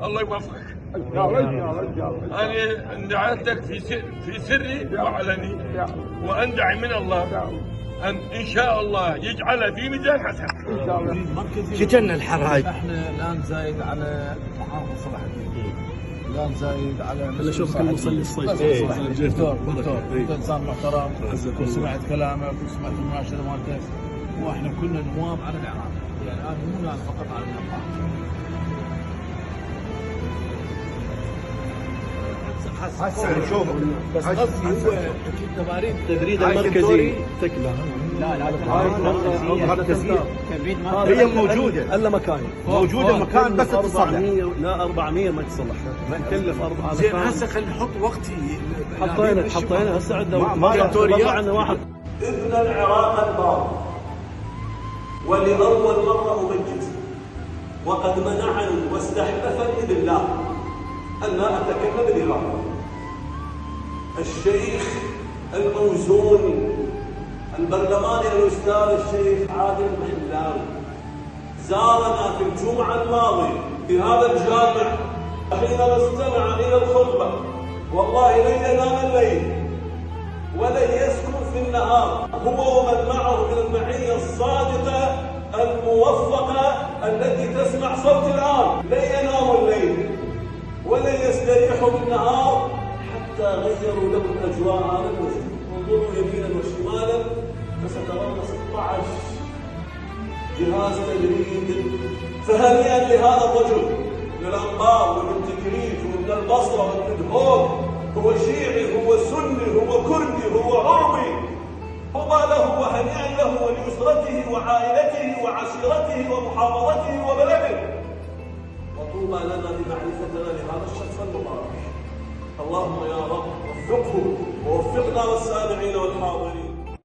الله يوفقك. ان شاء الله ان شاء الله ان شاء الله. انا دعيتك في سري وعلني، واندعي من الله ان شاء الله يجعلها في ميزان حسن. ان شاء الله. شجنا الحر هاي. احنا الان زايد على محافظ صلاح الدين، الان زايد على انا اشوفك مصلي الصيف. دكتور انت انسان محترم، وسمعت كلامك وسمعت المناشده مالتك، واحنا كنا نواب على العراق، يعني الان مو ناس فقط على العراق. هسه شوف بس قصدي هو اكيد التبريد المركزي تكله. لا مركزية هي موجودة الا مكان موجودة مكان بس تصلح. 400 لا 400 ما تصلح، ما نكلف 400. زين هسه خلينا نحط وقت حطينا هسه عندنا ما واحد. ابن العراق الباطل، ولأول مرة أمجد، وقد منعني واستحلفني بالله أن لا أتكلم بالإغاثة. الشيخ الموزون البرلماني الأستاذ الشيخ عادل المحلاوي زارنا في الجمعة الماضية في هذا الجامع حينما استمع إلى الخطبة. والله لن ينام الليل ولن يسكن في النهار، هو ومن معه من المعية الصادقة الموفقة التي تسمع صوت الآن. لن يناموا الليل ولن يستريحوا بالنهار حتى غيروا له الأجواء على المسجد. انظروا يمينا وشمالا فسترون 16 جهاز تجريد. فهنيئا لهذا الرجل من الأنبار ومن تكريت ومن البصرة ومن هوب، هو شيعي هو سني هو كردي هو عربي، طوبى له وهنيئا له ولأسرته وعائلته وعشيرته ومحافظته وبلده، وطوبى لنا بمعرفتنا لهذا الشخص المبارك. اللهم يا رب وفقه ووفقنا والسامعين والحاضرين.